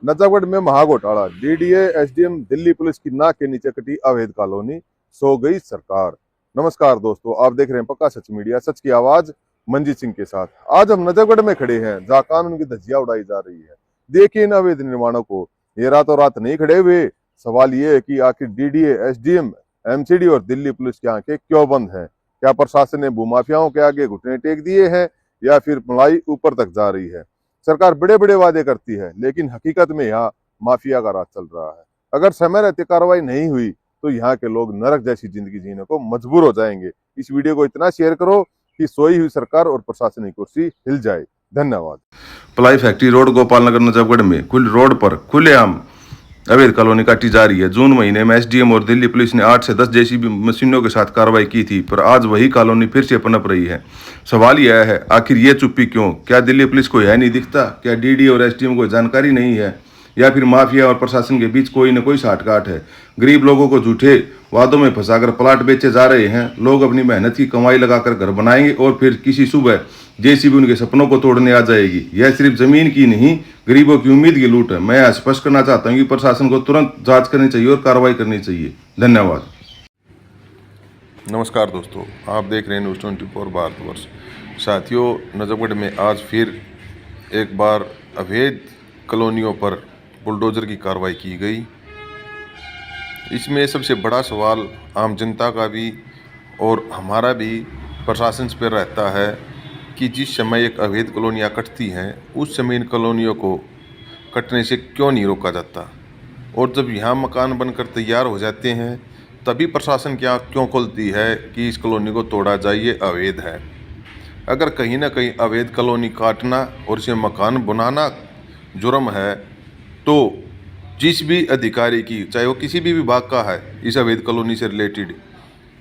नजफगढ़ में महाघोटाला, DDA SDM Delhi police की नाक के नीचे कटी अवैध कॉलोनी, सो गई सरकार। नमस्कार दोस्तों, आप देख रहे हैं पक्का सच मीडिया, सच की आवाज मंजीत सिंह के साथ। आज हम नजफगढ़ में खड़े हैं जहाँ कानून की धज्जियां उड़ाई जा रही है। देखिए इन अवैध निर्माणों को, ये रातों रात नहीं खड़े हुए। सवाल ये है कि आखिर डीडीए एसडीएम एमसीडी और दिल्ली पुलिस की आंखें क्यों बंद हैं? क्या प्रशासन ने भूमाफियाओं के आगे घुटने टेक दिए हैं या फिर मलाई ऊपर तक जा रही है? सरकार बड़े बड़े वादे करती है लेकिन हकीकत में यहाँ माफिया का राज चल रहा है। अगर समय रहते कार्रवाई नहीं हुई तो यहाँ के लोग नरक जैसी जिंदगी जीने को मजबूर हो जाएंगे। इस वीडियो को इतना शेयर करो कि सोई हुई सरकार और प्रशासनिक कुर्सी हिल जाए। धन्यवाद। प्लाई फैक्ट्री रोड गोपाल नगर नजफगढ़ में खुले रोड पर खुलेआम अवैध कॉलोनी काटी जा रही है। जून महीने में एसडीएम और दिल्ली पुलिस ने 8 से 10 जेसीबी मशीनों के साथ कार्रवाई की थी, पर आज वही कॉलोनी फिर से पनप रही है। सवाल यह है, आखिर ये चुप्पी क्यों? क्या दिल्ली पुलिस को यह नहीं दिखता? क्या डीडी और एसडीएम को जानकारी नहीं है? या फिर माफिया और प्रशासन के बीच कोई न कोई साठगांठ है? गरीब लोगों को झूठे वादों में फंसाकर प्लाट बेचे जा रहे हैं। लोग अपनी मेहनत की कमाई लगाकर घर बनाएंगे और फिर किसी सुबह जेसीबी उनके सपनों को तोड़ने आ जाएगी। यह सिर्फ जमीन की नहीं, गरीबों की उम्मीद की लूट है। मैं स्पष्ट करना चाहता हूं कि प्रशासन को तुरंत जांच करनी चाहिए और कार्रवाई करनी चाहिए। धन्यवाद। नमस्कार दोस्तों, आप देख रहे हैं न्यूज़ 24 भारतवर्ष। साथियों, नजफगढ़ में आज फिर एक बार अवैध कॉलोनियों पर बुलडोजर की कार्रवाई की गई। इसमें सबसे बड़ा सवाल आम जनता का भी और हमारा भी प्रशासन पर रहता है कि जिस समय एक अवैध कॉलोनियाँ कटती हैं उस समय इन कॉलोनियों को कटने से क्यों नहीं रोका जाता, और जब यहाँ मकान बनकर तैयार हो जाते हैं तभी प्रशासन की आँख क्यों खुलती है कि इस कॉलोनी को तोड़ा जाए, ये अवैध है। अगर कहीं ना कहीं अवैध कॉलोनी काटना और इसे मकान बनाना जुर्म है तो जिस भी अधिकारी की, चाहे वो किसी भी विभाग का है, इस अवैध कॉलोनी से रिलेटेड,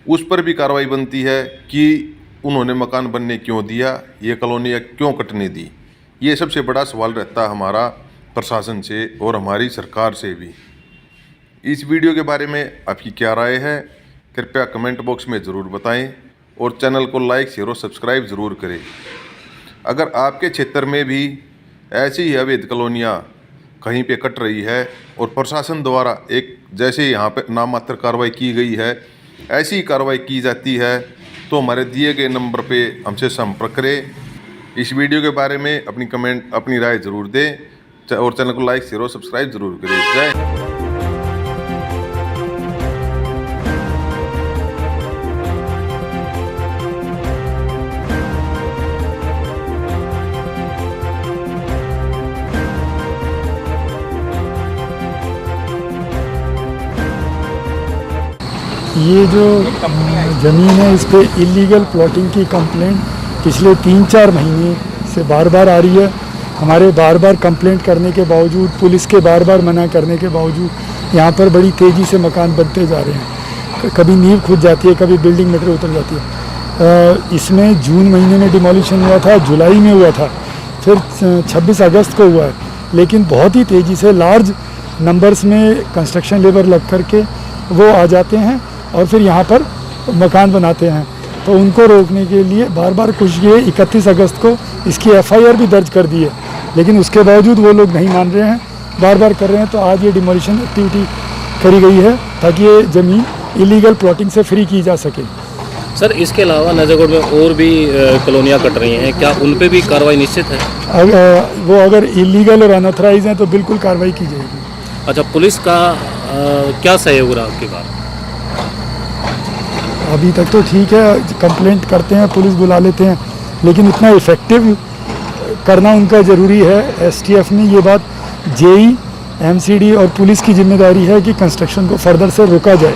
उस पर भी कार्रवाई बनती है कि उन्होंने मकान बनने क्यों दिया, ये कॉलोनी क्यों कटने दी। ये सबसे बड़ा सवाल रहता है हमारा प्रशासन से और हमारी सरकार से भी। इस वीडियो के बारे में आपकी क्या राय है, कृपया कमेंट बॉक्स में ज़रूर बताएं और चैनल को लाइक शेयर और सब्सक्राइब ज़रूर करें। अगर आपके क्षेत्र में भी ऐसी ही अवैध कॉलोनियाँ कहीं पे कट रही है और प्रशासन द्वारा एक जैसे यहाँ पे नाममात्र कार्रवाई की गई है ऐसी ही कार्रवाई की जाती है तो हमारे दिए गए नंबर पे हमसे संपर्क करें। इस वीडियो के बारे में अपनी राय ज़रूर दें और चैनल को लाइक शेयर और सब्सक्राइब ज़रूर करें। जय। ये जो ज़मीन है इस पे इलीगल प्लॉटिंग की कंप्लेंट पिछले 3-4 महीने से बार बार आ रही है। हमारे बार बार कंप्लेंट करने के बावजूद, पुलिस के बार बार मना करने के बावजूद यहाँ पर बड़ी तेज़ी से मकान बनते जा रहे हैं। कभी नींव खुद जाती है, कभी बिल्डिंग मटेरियल उतर जाती है। इसमें जून महीने में डिमोलिशन हुआ था, जुलाई में हुआ था, फिर 26 अगस्त को हुआ है। लेकिन बहुत ही तेज़ी से लार्ज नंबर्स में कंस्ट्रक्शन लेबर लग करके वो आ जाते हैं और फिर यहाँ पर मकान बनाते हैं। तो उनको रोकने के लिए बार बार कोशिश की है। 31 अगस्त को इसकी एफआईआर भी दर्ज कर दी है, लेकिन उसके बावजूद वो लोग नहीं मान रहे हैं, बार बार कर रहे हैं। तो आज ये डिमोलिशन एक्टिविटी करी गई है ताकि ये ज़मीन इलीगल प्लॉटिंग से फ्री की जा सके। सर, इसके अलावा नजफगढ़ में और भी कॉलोनियाँ कट रही हैं, क्या उन पर भी कार्रवाई निश्चित है? वो अगर इलीगल और अनऑथराइज हैं तो बिल्कुल कार्रवाई की जाएगी। अच्छा, पुलिस का क्या सहयोग रहा आपके बाद? अभी तक तो ठीक है, कंप्लेंट करते हैं, पुलिस बुला लेते हैं, लेकिन इतना इफ़ेक्टिव करना उनका ज़रूरी है। एसटीएफ ने ये बात, जेई, एमसीडी और पुलिस की जिम्मेदारी है कि कंस्ट्रक्शन को फर्दर से रोका जाए।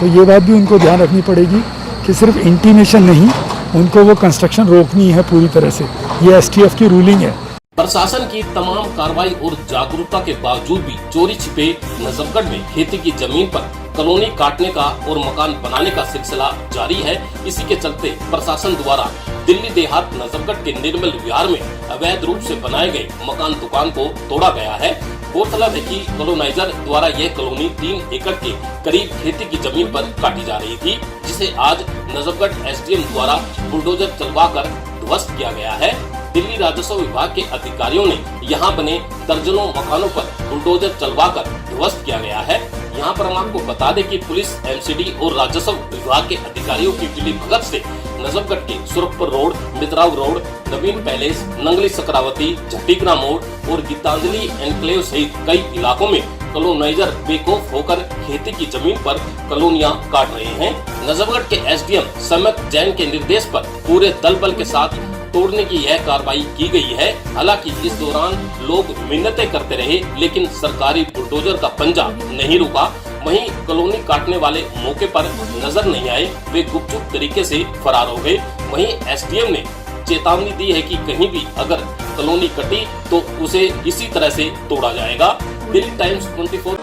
तो ये बात भी उनको ध्यान रखनी पड़ेगी कि सिर्फ इंटीमेशन नहीं, उनको वो कंस्ट्रक्शन रोकनी है पूरी तरह से। ये एसटीएफ की रूलिंग है। प्रशासन की तमाम कार्रवाई और जागरूकता के बावजूद भी चोरी छिपे नजफगढ़ में खेती की जमीन पर कॉलोनी काटने का और मकान बनाने का सिलसिला जारी है। इसी के चलते प्रशासन द्वारा दिल्ली देहात नजफगढ़ के निर्मल विहार में अवैध रूप से बनाए गए मकान दुकान को तोड़ा गया है। गौरतलब है कि कॉलोनाइजर द्वारा यह कॉलोनी 3 एकड़ के करीब खेती की जमीन पर काटी जा रही थी, जिसे आज नजफगढ़ एसडीएम द्वारा बुलडोजर चलवाकर ध्वस्त किया गया है। दिल्ली राजस्व विभाग के अधिकारियों ने यहाँ बने दर्जनों मकानों पर बुलडोजर चलवाकर ध्वस्त किया गया है। यहाँ पर हम आपको बता दें कि पुलिस, एमसीडी और राजस्व विभाग के अधिकारियों की मिली भगत से नजफगढ़ के सुरखपुर रोड, मित्राव रोड, नवीन पैलेस, नंगली सकरावती, झट्टीकरा मोड़ और गीतांजलि एनक्लेव सहित कई इलाकों में कॉलोनाइजर बेखौफ होकर खेती की जमीन पर कॉलोनियां काट रहे हैं। नजफगढ़ के एसडीएम समित जैन के निर्देश पर पूरे दल बल के साथ तोड़ने की यह कार्रवाई की गई है। हालांकि इस दौरान लोग मिन्नतें करते रहे, लेकिन सरकारी बुलडोजर का पंजा नहीं रुका। वहीं कॉलोनी काटने वाले मौके पर नजर नहीं आए, वे गुपचुप तरीके से फरार हो गए। वहीं एसडीएम ने चेतावनी दी है कि कहीं भी अगर कॉलोनी कटी तो उसे इसी तरह से तोड़ा जाएगा। दिल्ली टाइम्स 24।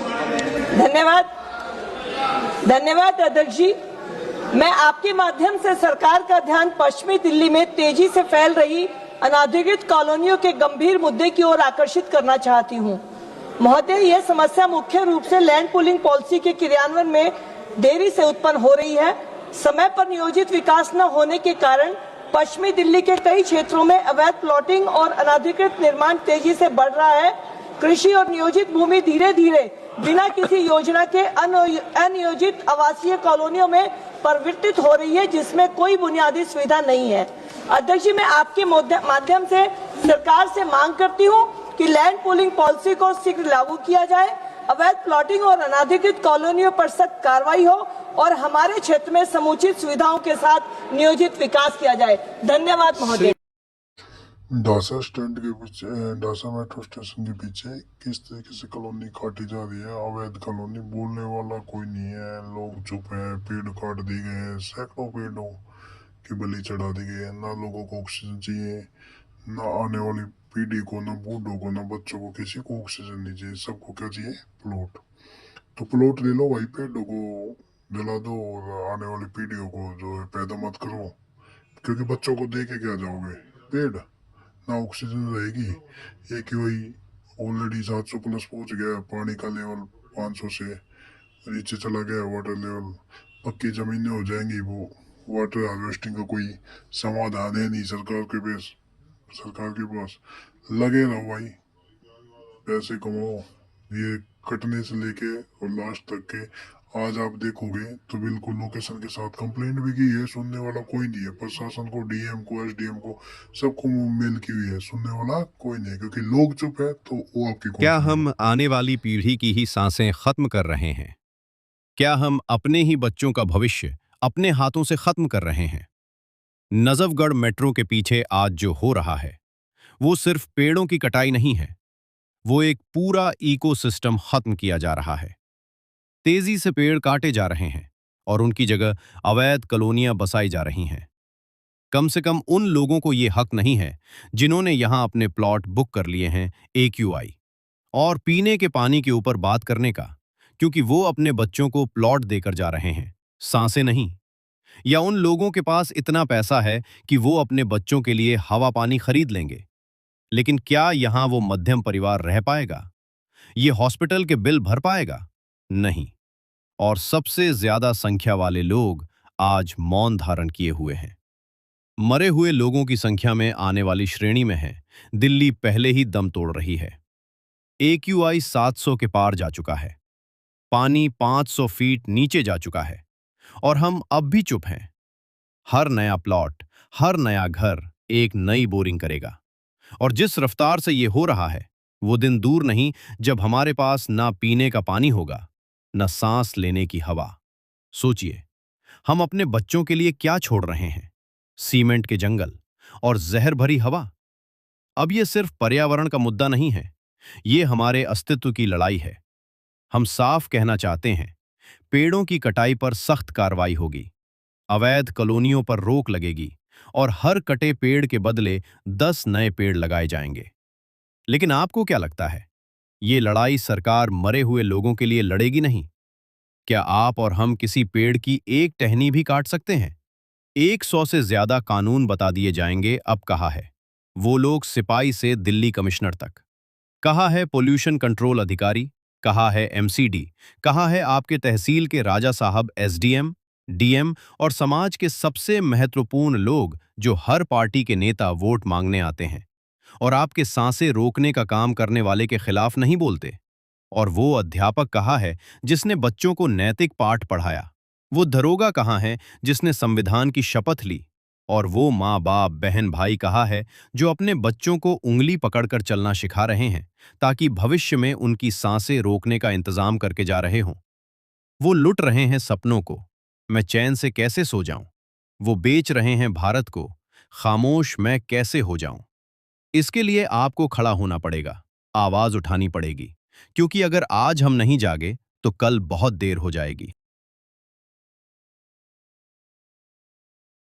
धन्यवाद अध्यक्ष जी। मैं आपके माध्यम से सरकार का ध्यान पश्चिमी दिल्ली में तेजी से फैल रही अनाधिकृत कॉलोनियों के गंभीर मुद्दे की ओर आकर्षित करना चाहती हूं। महोदय, यह समस्या मुख्य रूप से लैंड पूलिंग पॉलिसी के क्रियान्वयन में देरी से उत्पन्न हो रही है। समय पर नियोजित विकास न होने के कारण पश्चिमी दिल्ली के कई क्षेत्रों में अवैध प्लॉटिंग और अनाधिकृत निर्माण तेजी से बढ़ रहा है। कृषि और नियोजित भूमि धीरे धीरे बिना किसी योजना के अनियोजित आवासीय कॉलोनियों में परिवर्तित हो रही है, जिसमें कोई बुनियादी सुविधा नहीं है। अध्यक्ष जी, मैं आपके माध्यम से सरकार से मांग करती हूं कि लैंड पूलिंग पॉलिसी को शीघ्र लागू किया जाए, अवैध प्लॉटिंग और अनाधिकृत कॉलोनियों पर सख्त कार्रवाई हो और हमारे क्षेत्र में समुचित सुविधाओं के साथ नियोजित विकास किया जाए। धन्यवाद महोदय। दौसा स्टैंड के पीछे, दौसा मेट्रो स्टेशन के पीछे किस तरीके से कॉलोनी काटी जा रही है, अवैध कॉलोनी, बोलने वाला कोई नहीं है, लोग चुप हैं, पेड़ काट दिए गए हैं, सैकड़ों पेड़ों की बलि चढ़ा दी गई है। ना लोगों को ऑक्सीजन चाहिए, ना आने वाली पीढ़ी को, ना बूढ़ों को, ना बच्चों को, किसी को ऑक्सीजन नहीं चाहिए। सबको क्या चाहिए? प्लॉट। तो प्लॉट ले लो भाई, पेड़ों को जला दो और आने वाली पीढ़ियों को जो है पैदा मत करो, क्योंकि बच्चों को दे के क्या जाओगे? पेड़ ना ऑक्सीजन रहेगी। ये कि वही ऑलरेडी 700 प्लस पहुंच गया, पानी का लेवल 500 से नीचे चला गया, वाटर लेवल, पक्की जमीनें हो जाएंगी। वो वाटर हार्वेस्टिंग का कोई समाधान है नहीं सरकार के पास। लगे रहो भाई, पैसे कमाओ। ये कटने से लेके और लास्ट तक के आज आप देखोगे तो बिल्कुल लोकेशन के साथ कंप्लेंट भी की है, सुनने वाला कोई नहीं है। प्रशासन को, डीएम को, एसडीएम को, सबको मेल की हुई है, सुनने वाला कोई नहीं है, क्योंकि लोग चुप है तो वो आपकी क्या हम आने वाली पीढ़ी की ही सांसें खत्म कर रहे हैं? क्या हम अपने ही बच्चों का भविष्य अपने हाथों से खत्म कर रहे हैं? नजफगढ़ मेट्रो के पीछे आज जो हो रहा है वो सिर्फ पेड़ों की कटाई नहीं है, वो एक पूरा इकोसिस्टम खत्म किया जा रहा है। तेजी से पेड़ काटे जा रहे हैं और उनकी जगह अवैध कॉलोनियां बसाई जा रही हैं। कम से कम उन लोगों को यह हक नहीं है जिन्होंने यहां अपने प्लॉट बुक कर लिए हैं AQI और पीने के पानी के ऊपर बात करने का, क्योंकि वो अपने बच्चों को प्लॉट देकर जा रहे हैं, सांसें नहीं। या उन लोगों के पास इतना पैसा है कि वो अपने बच्चों के लिए हवा पानी खरीद लेंगे, लेकिन क्या यहां वो मध्यम परिवार रह पाएगा? ये हॉस्पिटल के बिल भर पाएगा? नहीं। और सबसे ज्यादा संख्या वाले लोग आज मौन धारण किए हुए हैं। मरे हुए लोगों की संख्या में आने वाली श्रेणी में है दिल्ली पहले ही दम तोड़ रही है। AQI 700 के पार जा चुका है, पानी 500 फीट नीचे जा चुका है और हम अब भी चुप हैं। हर नया प्लॉट, हर नया घर एक नई बोरिंग करेगा और जिस रफ्तार से ये हो रहा है वो दिन दूर नहीं जब हमारे पास ना पीने का पानी होगा, न सांस लेने की हवा। सोचिए, हम अपने बच्चों के लिए क्या छोड़ रहे हैं? सीमेंट के जंगल और जहर भरी हवा। अब यह सिर्फ पर्यावरण का मुद्दा नहीं है, ये हमारे अस्तित्व की लड़ाई है। हम साफ कहना चाहते हैं, पेड़ों की कटाई पर सख्त कार्रवाई होगी, अवैध कॉलोनियों पर रोक लगेगी और हर कटे पेड़ के बदले 10 नए पेड़ लगाए जाएंगे। लेकिन आपको क्या लगता है, ये लड़ाई सरकार मरे हुए लोगों के लिए लड़ेगी नहीं? क्या आप और हम किसी पेड़ की एक टहनी भी काट सकते हैं? 100 से ज्यादा कानून बता दिए जाएंगे। अब कहा है वो लोग सिपाही से दिल्ली कमिश्नर तक, कहा है पोल्यूशन कंट्रोल अधिकारी, कहा है MCD, कहा है आपके तहसील के राजा साहब SDM, डीएम और समाज के सबसे महत्वपूर्ण लोग जो हर पार्टी के नेता वोट मांगने आते हैं और आपके सांसें रोकने का काम करने वाले के खिलाफ नहीं बोलते। और वो अध्यापक कहाँ है जिसने बच्चों को नैतिक पाठ पढ़ाया? वो दरोगा कहाँ है जिसने संविधान की शपथ ली? और वो माँ बाप बहन भाई कहाँ है जो अपने बच्चों को उंगली पकड़कर चलना सिखा रहे हैं ताकि भविष्य में उनकी सांसें रोकने का इंतजाम करके जा रहे हों? वो लुट रहे हैं सपनों को, मैं चैन से कैसे सो जाऊं? वो बेच रहे हैं भारत को, खामोश मैं कैसे हो जाऊं? इसके लिए आपको खड़ा होना पड़ेगा, आवाज उठानी पड़ेगी, क्योंकि अगर आज हम नहीं जागे तो कल बहुत देर हो जाएगी।